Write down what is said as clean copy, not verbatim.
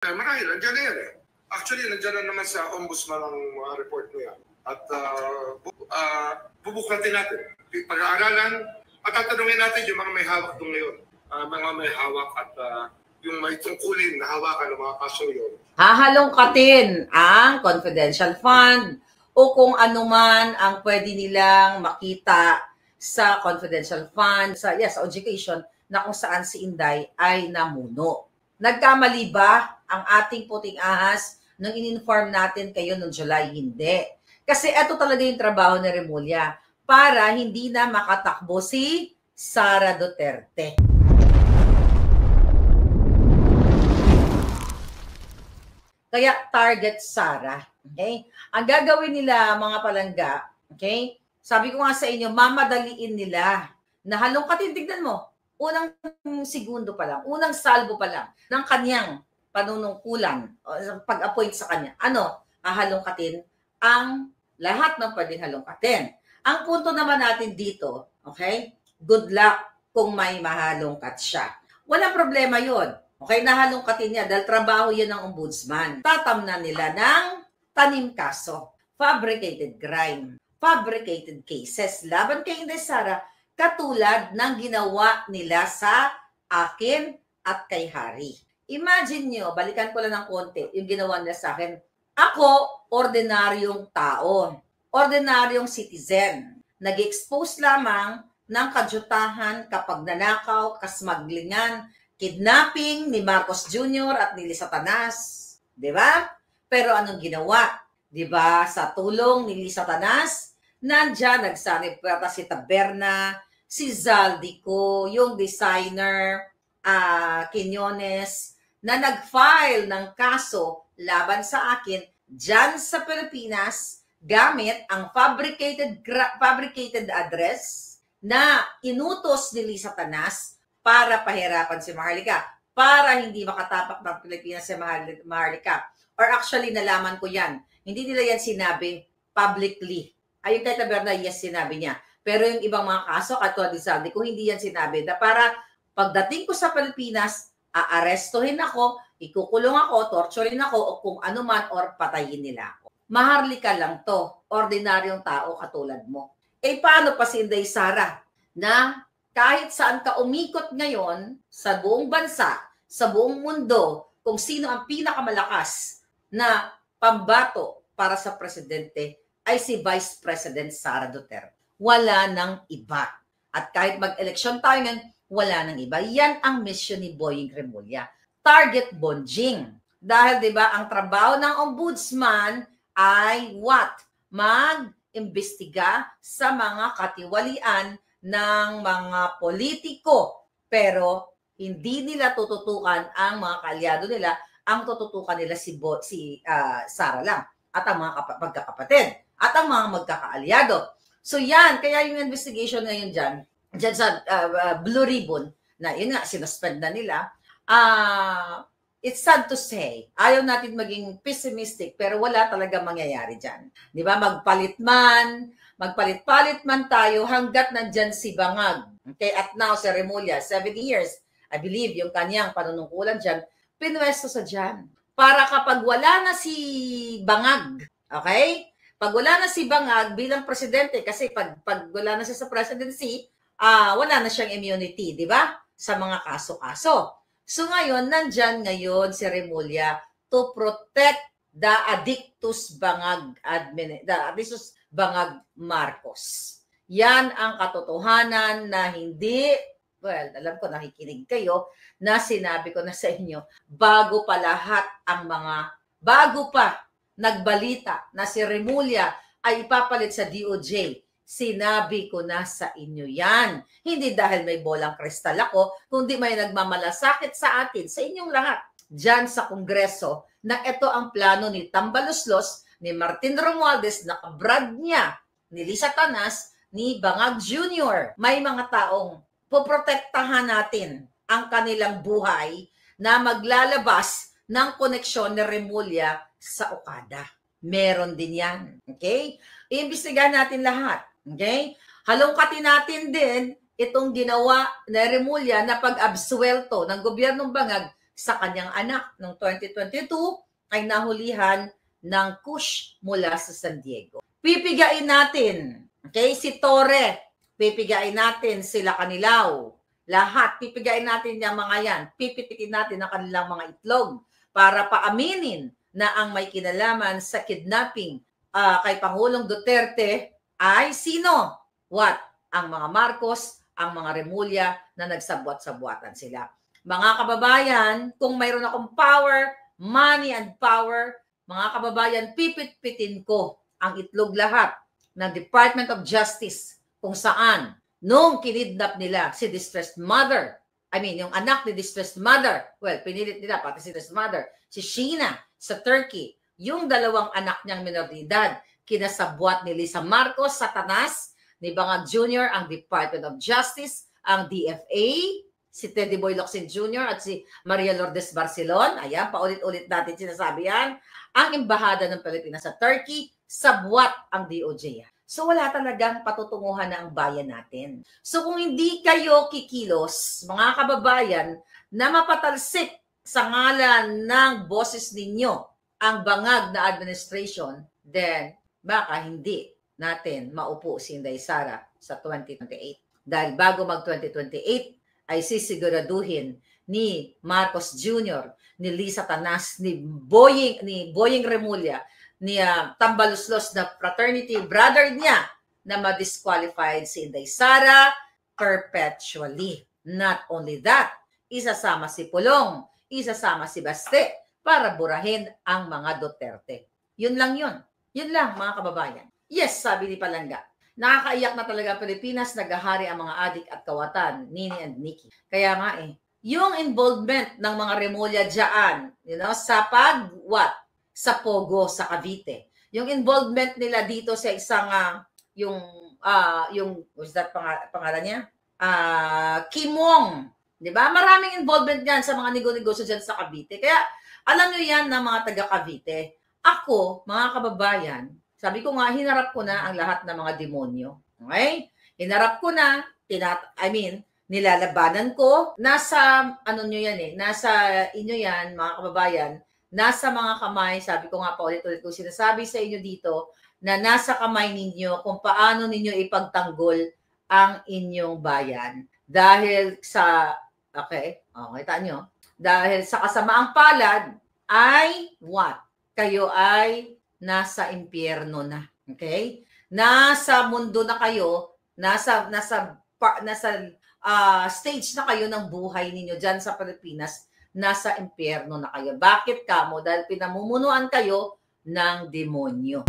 Marahil, nandiyan na yan eh. Actually, nandiyan na naman sa ombudsman ang mga report na yan. At bubuklatin natin. Pag-aaralan at tatanungin natin yung mga may hawak doon ngayon. Mga may hawak at yung may tungkulin na hawakan ng mga kaso yun. Hahalongkatin ang confidential fund o kung ano man ang pwede nilang makita sa confidential fund, sa education, na kung saan si Inday ay namuno. Nagkamali ba ang ating puting ahas nung in-inform natin kayo noong July? Hindi. Kasi ito talaga yung trabaho ni Remulla para hindi na makatakbo si Sara Duterte. Kaya target Sara. Okay? Ang gagawin nila mga palangga, okay? Sabi ko nga sa inyo, mamadaliin nila na halongkatin, tignan mo, unang segundo pa lang, unang salbo pa lang ng kanyang panunungkulan o pag-appoint sa kanya. Ano? Hahalongkatin ang lahat ng pwedeng halongkatin. Ang punto naman natin dito, okay? Good luck kung may mahalongkat siya. Walang problema yun. Okay, nahalongkatin niya dahil trabaho yan ng ombudsman. Tatamnan nila ng tanim kaso, fabricated crime, fabricated cases laban kay Inday Sara, katulad ng ginawa nila sa akin at kay Harry. Imagine nyo, balikan ko lang ng konti, yung ginawa nila sa akin. Ako, ordinaryong tao, ordinaryong citizen. Nag-expose lamang ng kadyutahan kapag nanakaw, kasmaglingan, kidnapping ni Marcos Jr. at ni Lisa Tanas. Diba? Pero anong ginawa? Diba? Sa tulong ni Lisa Tanas, nandyan nagsanipwata si Taberna, si Zaldico, yung designer, Quinones, na nag-file ng kaso laban sa akin dyan sa Pilipinas gamit ang fabricated address na inutos ni Lisa Tanas para pahirapan si Maharlika, para hindi makatapak ng Pilipinas si Maharlika. Or actually, nalaman ko yan. Hindi nila yan sinabi publicly. Ayun kay Taberna, yes, sinabi niya. Pero yung ibang mga kaso, katulad ni Saldi, kung hindi yan sinabi, na para pagdating ko sa Pilipinas, aarestuhin ako, ikukulong ako, torturein ako, o kung ano man, or patayin nila ako. Maharlika lang to, ordinaryong tao katulad mo. Eh, paano pa si Inday Sara na kahit saan ka umikot ngayon sa buong bansa, sa buong mundo, kung sino ang pinakamalakas na pambato para sa presidente ay si Vice President Sara Duterte. Wala nang iba. At kahit mag-eleksyon tayo ngayon, wala nang iba. Yan ang mission ni Boying Remulla. Target bonjing. Dahil 'di ba ang trabaho ng ombudsman ay what? Mag-imbestiga sa mga katiwalian ng mga politiko, pero hindi nila tututukan ang mga kaalyado nila, ang tututukan nila si Sara lang at ang mga magkakapatid at ang mga magkakaalyado. So yan, kaya yung investigation ngayon dyan sa Blue Ribbon, na yun nga, sinuspend na nila, it's sad to say, ayaw natin maging pessimistic, pero wala talaga mangyayari dyan. Di ba? Magpalit-palit man tayo hanggat nandyan si Bangag. Okay? At now, si Remulla, 70 years, I believe, yung kanyang panunungkulan dyan, pinwesto sa dyan. Para kapag wala na si Bangag, okay? Pag wala na si Bangag bilang presidente, kasi pag wala na siya sa presidency, wala na siyang immunity, di ba? Sa mga kaso-kaso. So ngayon, nandyan ngayon si Remulla to protect the addictus Bangag Bangag Marcos. Yan ang katotohanan na hindi, well, alam ko nakikinig kayo, na sinabi ko na sa inyo, bago pa nagbalita na si Remulla ay ipapalit sa DOJ, sinabi ko na sa inyo yan. Hindi dahil may bolang kristal ako, kundi may nagmamalasakit sa atin, sa inyong lahat, dyan sa Kongreso, na ito ang plano ni Tambaloslos, ni Martin Romualdez, na kabrad niya, ni Lisa Tanas, ni Bangag Jr. May mga taong poprotektahan natin ang kanilang buhay na maglalabas ng koneksyon ni Remulla sa Okada. Meron din yan. Okay? Iimbestigahan natin lahat. Okay? Halongkatin natin din itong ginawa ni Remulla na pag-absuelto ng gobyernong Bangag sa kanyang anak noong 2022 ay nahulihan ng kush mula sa San Diego. Pipigain natin, okay, si Torre, pipigain natin sila Kanilaw, lahat, pipigain natin yung mga yan, pipitikin natin ang kanilang mga itlog para paaminin na ang may kinalaman sa kidnapping kay Pangulong Duterte ay sino? What? Ang mga Marcos, ang mga Remulla na nagsabwat-sabwatan sila. Mga kababayan, kung mayroon akong power, money and power, mga kababayan, pipit-pitin ko ang itlog lahat ng Department of Justice kung saan nung kinidnap nila si distressed mother, yung anak ni distressed mother, well, pinilit nila pati si distressed mother, si Sheena sa Turkey, yung dalawang anak niyang minoridad, kinasabwat ni Lisa Marcos, Satanas, ni Bangag Jr., ang Department of Justice, ang DFA, si Teddy Boy Locsin Jr. at si Maria Lourdes Barcelon. Ayan, paulit-ulit natin sinasabi yan. Ang Embahada ng Pilipinas sa Turkey, sabwat ang DOJ. So wala talagang patutunguhan na ang bayan natin. So kung hindi kayo kikilos, mga kababayan, na mapatalsik sa ngalan ng boses ninyo ang bangag na administration, then baka hindi natin maupo si Inday Sara sa 2028. Dahil bago mag-2028 ay sisiguraduhin ni Marcos Jr., ni Lisa Tanas, ni Boying Remulla, ni Tambaluslos na fraternity brother niya na ma-disqualified si Inday Sara perpetually. Not only that, isasama si Pulong, isasama si Baste para burahin ang mga Duterte. Yun lang yun. Yun lang, mga kababayan. Yes, sabi ni Palangga, nakakaiyak na talaga ang Pilipinas, naghahari ang mga adik at kawatan, Nini and Nikki. Kaya nga yung involvement ng mga Remulla dyan, sa sa Pogo, sa Cavite. Yung involvement nila dito sa isang, what's that pangalan niya? Kimong. Diba? Maraming involvement yan sa mga negosyo dyan sa Cavite. Kaya, alam nyo yan ng mga taga Cavite. Ako, mga kababayan, sabi ko nga, hinarap ko na ang lahat ng mga demonyo. Okay? Hinarap ko na, nilalabanan ko. Nasa, nasa inyo yan, mga kababayan, nasa mga kamay, sabi ko nga paulit-ulit ko, sinasabi sa inyo dito, na nasa kamay ninyo kung paano ninyo ipagtanggol ang inyong bayan. Dahil sa, kita nyo, dahil sa kasamaang palad, ay what? Kayo ay nasa impyerno na. Okay? Nasa mundo na kayo, nasa stage na kayo ng buhay ninyo dyan sa Pilipinas, nasa impyerno na kayo. Bakit kamo? Dahil pinamumunuan kayo ng demonyo.